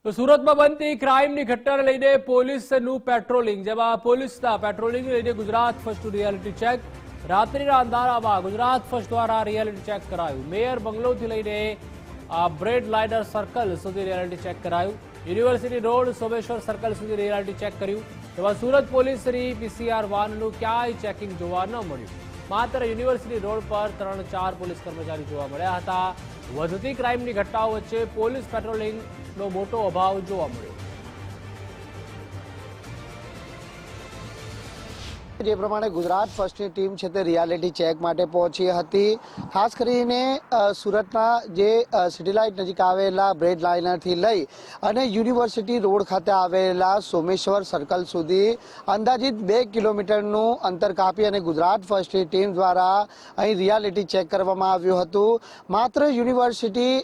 તો સુરતમાં બનતી ક્રાઇમની ઘટનાને લઈને પોલીસનું પેટ્રોલિંગ, જેમાં પોલીસના પેટ્રોલિંગને લઈને ગુજરાત ફર્સ્ટનું રિયાલિટી ચેક. રાત્રિના અંધારામાં ગુજરાત ફર્સ્ટ દ્વારા રિયાલિટી ચેક કરાયું. મેયર બંગલોથી લઈને બ્રેડ લાઇનર સર્કલ સુધી રિયાલિટી ચેક કરાયું. યુનિવર્સિટી રોડ સોમેશ્વર સર્કલ સુધી રિયાલિટી ચેક કર્યું. તેમાં સુરત પોલીસની પીસીઆર વાનનું ક્યાંય ચેકિંગ જોવા ન મળ્યું. માત્ર યુનિવર્સિટી રોડ પર 3-4 પોલીસ કર્મચારી જોવા મળ્યા હતા. વધતી ક્રાઇમની ઘટનાઓ વચ્ચે પોલીસ પેટ્રોલિંગનો મોટો અભાવ જોવા મળ્યો. જે પ્રમાણે ગુજરાત ફર્સ્ટની ટીમ છે તે રિયાલિટી ચેક માટે પહોંચી હતી. ખાસ કરીને સુરતના જે સિટી લાઇટ નજીક આવેલા બ્રેડ લાઇનરથી લઈ અને યુનિવર્સિટી રોડ ખાતે આવેલા સોમેશ્વર સર્કલ સુધી અંદાજિત 2 કિલોમીટરનું અંતર કાપી અને ગુજરાત ફર્સ્ટની ટીમ દ્વારા અહીં રિયાલિટી ચેક કરવામાં આવ્યું હતું. માત્ર યુનિવર્સિટી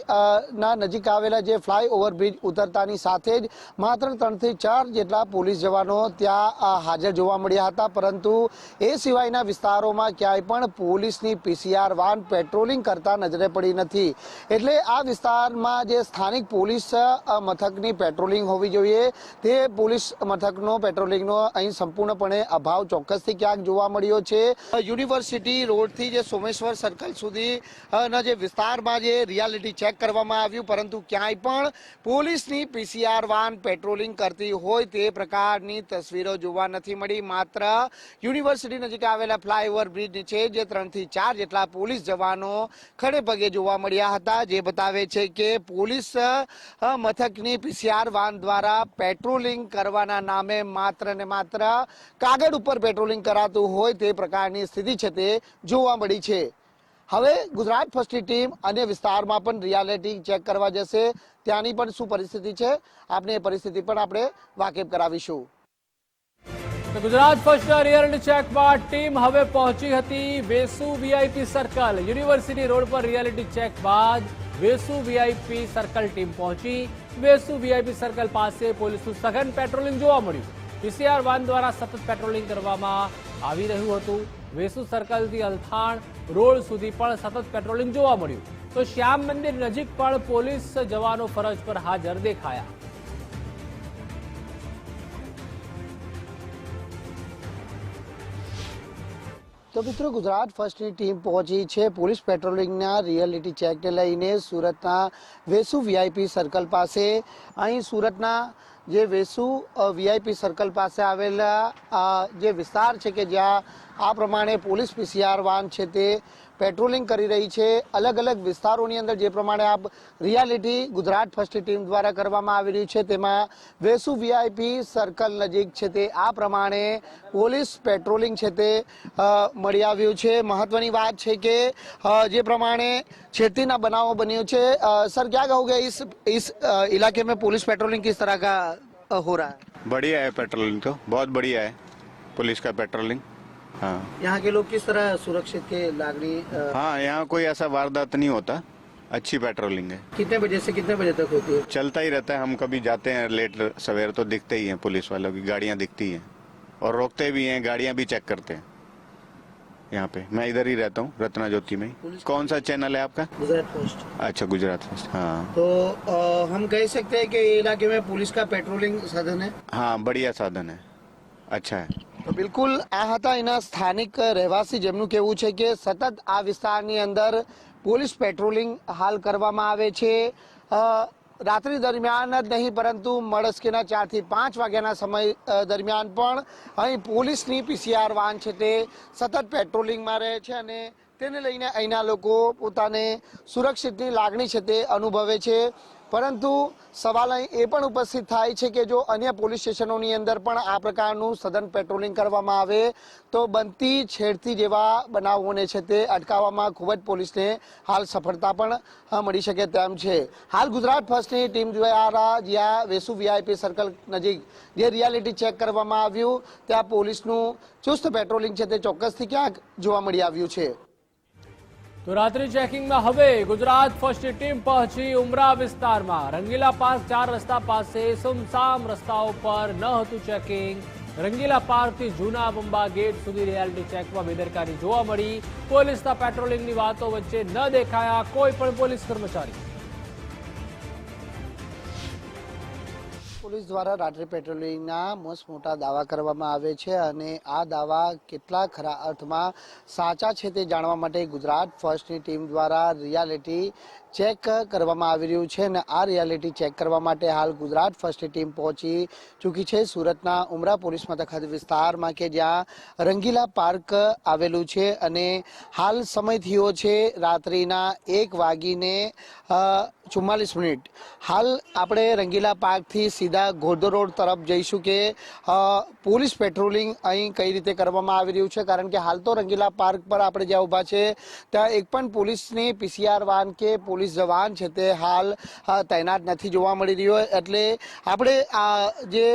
ના નજીક આવેલા જે ફ્લાયઓવર બ્રિજ ઉતરતાની સાથે જ માત્ર 3-4 જેટલા પોલીસ જવાનો ત્યાં હાજર જોવા મળ્યા હતા. પરંતુ એ સિવાયના વિસ્તારોમાં ક્યાંય પણ પોલીસની પીસીઆર વાન પેટ્રોલિંગ કરતા નજરે પડી નથી. એટલે આ વિસ્તારમાં જે સ્થાનિક પોલીસ મથકની પેટ્રોલિંગ હોવી જોઈએ તે પોલીસ મથકનો પેટ્રોલિંગનો અહીં સંપૂર્ણપણે અભાવ ચોક્કસથી ક્યાંક જોવા મળ્યો છે. યુનિવર્સિટી રોડથી જે સોમેશ્વર સર્કલ સુધી ના જે વિસ્તારમાં જે રિયાલિટી ચેક કરવામાં આવ્યું, પરંતુ ક્યાંય પણ પોલીસની પીસીઆર વાન પેટ્રોલિંગ કરતી હોય તે પ્રકારની તસવીરો જોવા નથી મળી. માત્ર યુનિવર્સિટી નજીક આવેલા ફ્લાયઓવર બ્રિજ છે જે 3-4 જેટલા પોલીસ જવાનો ખડે પગે જોવા મળ્યા હતા, જે બતાવે છે કે પોલીસ મથકની પીસીઆર વાન દ્વારા પેટ્રોલિંગ કરવાના નામે માત્ર ને માત્ર કાગળ ઉપર પેટ્રોલિંગ કરાતું હોય તે પ્રકારની સ્થિતિ છે તે જોવા મળી છે. હવે ગુજરાત ફર્સ્ટની ટીમ અન્ય વિસ્તારમાં પણ રિયાલિટી ચેક કરવા જશે. ત્યાંની પણ શું પરિસ્થિતિ છે આપણે એ પરિસ્થિતિ પણ આપણે વાકેફ કરાવીશું. ગુજરાત ફર્સ્ટના રિયાલિટી ચેકમાં ટીમ હવે પહોંચી હતી Vesu VIP circle. University road પર રિયાલિટી ચેક બાદ વેસુ વીઆઈપી સર્કલ ટીમ પહોંચી. વેસુ વીઆઈપી સર્કલ પાસે પોલીસનું સઘન પેટ્રોલિંગ જોવા મળ્યું. પીસીઆર વાન દ્વારા સતત પેટ્રોલિંગ કરવામાં આવી રહ્યું હતું. વેસુ સર્કલથી અલથાણ રોડ સુધી પણ સતત પેટ્રોલિંગ જોવા મળ્યું. તો શ્યામ મંદિર નજીક પણ પોલીસ જવાનો ફરજ પર હાજર દેખાયા. તો મિત્રો, ગુજરાત ફર્સ્ટની ટીમ પહોંચી છે પોલીસ પેટ્રોલિંગના રિયાલિટી ચેકને લઈને સુરતના વેસુ વીઆઈપી સર્કલ પાસે. અહીં સુરતના જે વેસુ વીઆઈપી સર્કલ પાસે આવેલા જે વિસ્તાર છે કે જ્યાં આ પ્રમાણે પોલીસ પીસીઆર વાન છે તે પેટ્રોલિંગ કરી રહી છે. અલગ અલગ વિસ્તારોની અંદર જે પ્રમાણે આ રિયાલિટી ગુજરાત ફર્સ્ટની ટીમ દ્વારા કરવામાં આવી રહ્યું છે તેમાં વેસુ વીઆઈપી સર્કલ નજીક છે તે આ પ્રમાણે પોલીસ પેટ્રોલિંગ છે તે મળી આવ્યું છે. મહત્વની વાત છે કે જે પ્રમાણે છેડતીના બનાવો બન્યો છે. સર, क्या कहोगे इस इलाके में पुलिस पेट्रोलिंग किस तरह का हो रहा है? बढ़िया है पेट्रोलिंग, तो बहुत बढ़िया है पुलिस का पेट्रोलिंग. हाँ, यहाँ के लोग किस तरह सुरक्षित के लागणी हाँ यहाँ कोई ऐसा वारदात नहीं होता. अच्छी पेट्रोलिंग है. कितने बजे से कितने बजे तक होती है? चलता ही रहता है. हम कभी जाते हैं लेट सवेर तो दिखते ही हैं पुलिस वालों की गाड़ियाँ दिखती हैं और रोकते भी हैं, गाड़ियाँ भी चेक करते हैं. यहाँ पे मैं इधर ही रहता हूँ, रत्ना ज्योति में. कौन सा चैनल है आपका? गुजरात फर्स्ट. अच्छा, गुजरात फर्स्ट. हाँ तो हम कह सकते हैं कि ये इलाके में पुलिस का पेट्रोलिंग साधन है. हाँ, बढ़िया साधन है, अच्छा है. તો બિલકુલ આ હતા એના સ્થાનિક રહેવાસી, જેમનું કહેવું છે કે સતત આ વિસ્તારની અંદર પોલીસ પેટ્રોલિંગ હાલ કરવામાં આવે છે. રાત્રિ દરમિયાન જ નહીં પરંતુ મળસ્કેના 4 થી 5 વાગ્યાના સમય દરમિયાન પણ અહીં પોલીસની પીસીઆર વાન છે તે સતત પેટ્રોલિંગમાં રહે છે અને તેને લઈને અહીંના લોકો પોતાને સુરક્ષિતની લાગણી છે તે અનુભવે છે. પરંતુ સવાલ અહીં એ પણ ઉપસ્થિત થાય છે કે જો અન્ય પોલીસ સ્ટેશનોની અંદર પણ આ પ્રકારનું સઘન પેટ્રોલિંગ કરવામાં આવે તો બનતી છેડતી જેવા બનાવોને છે તે અટકાવવામાં ખૂબ જ પોલીસને હાલ સફળતા પણ મળી શકે તેમ છે. હાલ ગુજરાત ફર્સ્ટની ટીમ દ્વારા જ્યાં વેસુ વીઆઈપી સર્કલ નજીક જે રિયાલિટી ચેક કરવામાં આવ્યું ત્યાં પોલીસનું ચુસ્ત પેટ્રોલિંગ છે તે ચોક્કસથી ક્યાંક જોવા મળી આવ્યું છે. તો રાત્રિ ચેકિંગમાં હવે ગુજરાત ફર્સ્ટની ટીમ પહોંચી ઉમરા વિસ્તારમાં. રંગીલા પાર્ક 4 રસ્તા પાસે સુમસામ રસ્તાઓ પર ન હતું ચેકિંગ. રંગીલા પાર્કથી જૂના બંબા ગેટ સુધી રિયાલિટી ચેકમાં બેદરકારી જોવા મળી. પોલીસના પેટ્રોલિંગની વાતો વચ્ચે ન દેખાયા કોઈ પણ પોલીસ કર્મચારી. પોલીસ દ્વારા રાત્રિ પેટ્રોલિંગના મસ્ત મોટા દાવા કરવામાં આવે છે અને આ દાવા કેટલા ખરા અર્થમાં સાચા છે તે જાણવા માટે ગુજરાત ફર્સ્ટની ટીમ દ્વારા રિયાલિટી ચેક કરવામાં આવી રહ્યું છે અને આ રિયાલિટી ચેક કરવા માટે હાલ ગુજરાત ફર્સ્ટની ટીમ પહોંચી ચૂકી છે સુરતના ઉમરા પોલીસ મથક હદ વિસ્તારમાં કે જ્યાં રંગીલા પાર્ક આવેલું છે અને હાલ સમય થયો છે રાત્રિના 1:44. હાલ આપણે રંગીલા પાર્કથી સીધા ઘોડદોર રોડ તરફ જઈશું કે પોલીસ પેટ્રોલિંગ અહીં કઈ રીતે કરવામાં આવી રહ્યું છે, કારણ કે હાલ તો રંગીલા પાર્ક પર આપણે જ્યાં ઊભા છે ત્યાં એક પણ પોલીસની પીસીઆર વાન કે પોલીસ જવાન છે તે હાલ તૈનાત નથી જોવા મળી રહ્યો. એટલે આપણે આ જે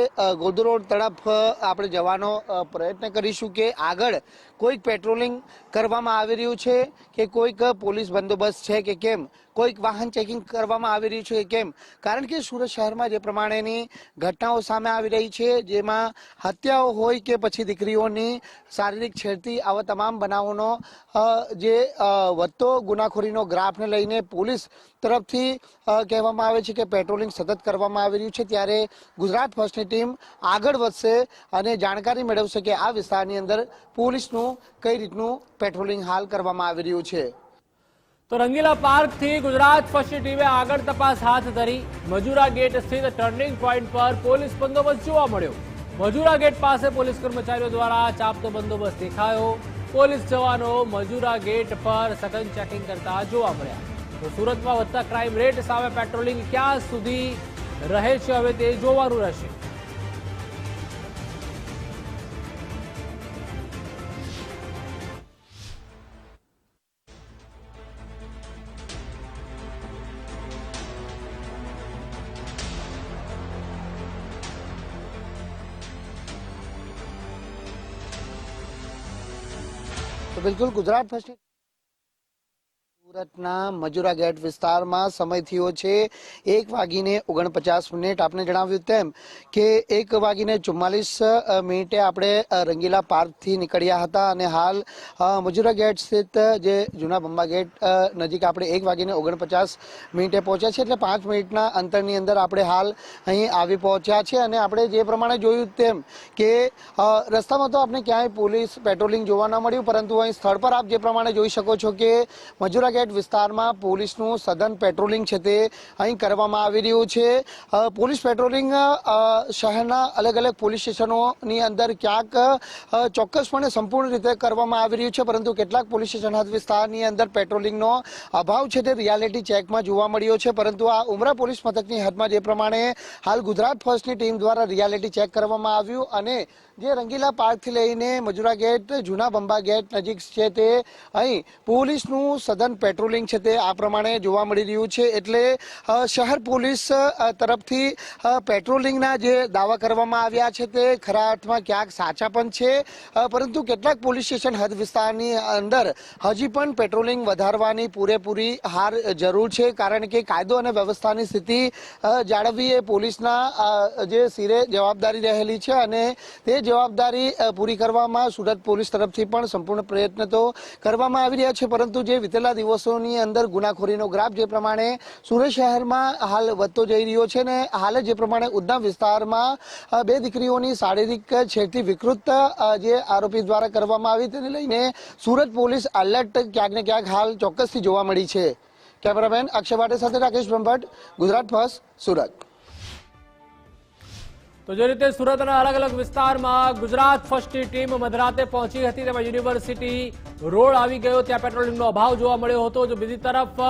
ઘોડદોર રોડ તરફ આપણે જવાનો પ્રયત્ન કરીશું કે આગળ કોઈક પેટ્રોલિંગ કરવામાં આવી રહ્યું છે કે કોઈક પોલીસ બંદોબસ્ત છે કે કેમ, કોઈક વાહન ચેકિંગ કરવામાં આવી રહ્યું છે કે કેમ, કારણ કે સુરત શહેરમાં જે પ્રમાણેની ઘટનાઓ સામે આવી રહી છે જેમાં હત્યાઓ હોય કે પછી દીકરીઓની શારીરિક છેડતી આવા તમામ બનાવોનો જે વધતો ગુનાખોરીનો ગ્રાફને લઈને પોલીસ તરફથી કહેવામાં આવે છે કે પેટ્રોલિંગ સતત કરવામાં આવી રહ્યું છે. ત્યારે ગુજરાત ફર્સ્ટની ટીમ આગળ વધશે અને જાણકારી મેળવશે કે આ વિસ્તારની અંદર પોલીસનું કઈ રીતનું પેટ્રોલિંગ હાલ કરવામાં આવી રહ્યું છે. તો રંગીલા પાર્કથી ગુજરાત ફર્સ્ટની ટીમે આગળ તપાસ હાથ ધરી. મજૂરા ગેટ સ્થિત ટર્નિંગ પોઈન્ટ પર પોલીસ બંદોબસ્ત જોવા મળ્યો. મજૂરા ગેટ પાસે પોલીસ કર્મચારીઓ દ્વારા ચાંપતો બંદોબસ્ત દેખાયો. પોલીસ જવાનો મજૂરા ગેટ પર સઘન ચેકિંગ કરતા જોવા મળ્યા. તો સુરતમાં વધતા ક્રાઇમ રેટ સામે પેટ્રોલિંગ ક્યાં સુધી રહે છે હવે તે જોવાનું રહેશે. તો બિલકુલ ગુજરાત ફર્સ્ટ સુરતના મજૂરા ગેટ વિસ્તારમાં સમય થયો છે 1:49. આપણે જણાવ્યું તેમ કે 1:44 આપણે રંગીલા પાર્કથી નીકળ્યા હતા અને હાલ મજૂરા ગેટ સ્થિત જે જૂના બંબા ગેટ નજીક આપણે 1:49 પહોંચ્યા છે. એટલે 5 મિનિટના અંતરની અંદર આપણે હાલ અહીં આવી પહોંચ્યા છે અને આપણે જે પ્રમાણે જોયું તેમ કે રસ્તામાં તો આપણે ક્યાંય પોલીસ પેટ્રોલિંગ જોવા ન મળ્યું, પરંતુ અહીં સ્થળ પર આપ જે પ્રમાણે જોઈ શકો છો કે મજૂરા ગેટ વિસ્તારમાં પોલીસનું સઘન પેટ્રોલિંગ છે તે અહીં કરવામાં આવી રહ્યું છે. પોલીસ પેટ્રોલિંગ શહેરના અલગ અલગ પોલીસ સ્ટેશનોની અંદર ક્યાંક ચોક્કસપણે સંપૂર્ણ રીતે કરવામાં આવી રહ્યું છે, પરંતુ કેટલાક પોલીસ સ્ટેશન હદ વિસ્તારની અંદર પેટ્રોલિંગનો અભાવ છે તે રિયાલિટી ચેકમાં જોવા મળ્યો છે. પરંતુ આ ઉમરા પોલીસ મથકની હદમાં જે પ્રમાણે હાલ ગુજરાત ફર્સ્ટની ટીમ દ્વારા રિયાલિટી ચેક કરવામાં આવ્યું અને જે રંગીલા પાર્કથી લઈને મજૂરા ગેટ જૂના બંબા ગેટ નજીક છે તે અહીં પોલીસનું સઘન પેટ્રોલિંગ છે તે આ પ્રમાણે જોવા મળી રહ્યું છે. એટલે શહેર પોલીસ તરફથી પેટ્રોલિંગના જે દાવા કરવામાં આવ્યા છે તે ખરા અર્થમાં ક્યાંક સાચા પણ છે, પરંતુ કેટલાક પોલીસ સ્ટેશન હદ વિસ્તારની અંદર હજી પણ પેટ્રોલિંગ વધારવાની પૂરેપૂરી હાર જરૂર છે, કારણ કે કાયદો અને વ્યવસ્થાની સ્થિતિ જાળવવી એ પોલીસના જે સિરે જવાબદારી રહેલી છે અને તે જવાબદારી પૂરી કરવામાં સુરત પોલીસ તરફથી પણ સંપૂર્ણ પ્રયત્ન તો કરવામાં આવી રહ્યા છે. પરંતુ જે વિતેલા દિવસોની અંદર ગુનાખોરીનો ગ્રાફ જે પ્રમાણે સુરત શહેરમાં હાલ વધતો જઈ રહ્યો છે ને હાલ જે પ્રમાણે ઉધના વિસ્તારમાં 2 દીકરીઓની શારીરિક છેડતી વિકૃત જે આરોપી દ્વારા કરવામાં આવી તેને લઈને સુરત પોલીસ એલર્ટ ક્યાંક ને ક્યાંક હાલ ચોક્કસથી જોવા મળી છે. કેમેરામેન અક્ષય વાટે સાથે રાકેશ બ્રહ્મભટ્ટ, ગુજરાત ફર્સ્ટ, સુરત. તો જે રીતે સુરતના અલગ અલગ વિસ્તારમાં ગુજરાત ફર્સ્ટની ટીમ મધરાતે પહોંચી હતી તેમાં યુનિવર્સિટી રોડ આવી ગયો, ત્યાં પેટ્રોલિંગનો અભાવ જોવા મળ્યો હતો. જો બીજી તરફ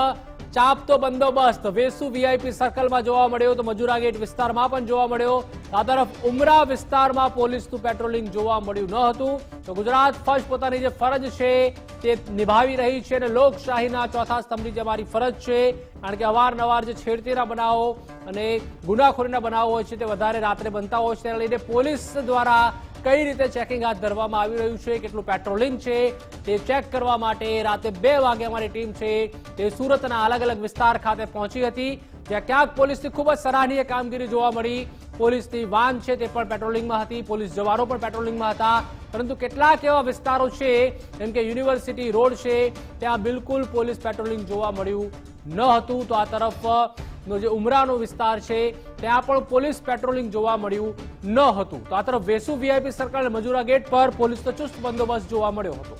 ચાપતો બંદોબસ્ત વેસુ વીઆઈપી સર્કલમાં જોવા મળ્યો, તો મજૂરા ગેટ વિસ્તારમાં પણ જોવા મળ્યો. આ તરફ ઉમરા વિસ્તારમાં પોલીસનું પેટ્રોલિંગ જોવા મળ્યું ન હતું. તો ગુજરાત ફર્સ્ટ પોતાની જે ફરજ છે તે નિભાવી રહી છે અને લોકશાહીના ચોથા સ્તંભની જે અમારી ફરજ છે, કારણ કે અવારનવાર જે છેડતીના બનાવો અને ગુનાખોરીના બનાવો હોય છે તે વધારે રાત્રે બનતા હોય છે, તેને લઈને પોલીસ દ્વારા કઈ રીતે ચેકિંગ હાથ ધરવામાં આવી રહ્યું છે, કેટલું પેટ્રોલિંગ છે તે ચેક કરવા માટે રાતે 2 વાગે અમારી ટીમ છે તે સુરતના અલગ અલગ વિસ્તાર ખાતે પહોંચી હતી, જ્યાં ક્યાંક પોલીસની ખૂબ જ સરાહનીય કામગીરી જોવા મળી. પોલીસની વાન છે તે પણ પેટ્રોલિંગમાં હતી, પોલીસ જવાનો પણ પેટ્રોલિંગમાં હતા, પરંતુ કેટલાક એવા વિસ્તારો છે જેમ કે યુનિવર્સિટી રોડ છે ત્યાં બિલકુલ પોલીસ પેટ્રોલિંગ જોવા મળ્યું ન હતું. તો આ તરફ નો જે ઉમરાનો વિસ્તાર છે ત્યાં પણ પોલીસ પેટ્રોલિંગ જોવા મળ્યું ન હતું. તો આ તરફ વેસુ વીઆઈપી સર્કલ અને મજૂરા ગેટ પર પોલીસનો ચુસ્ત બંદોબસ્ત જોવા મળ્યો હતો.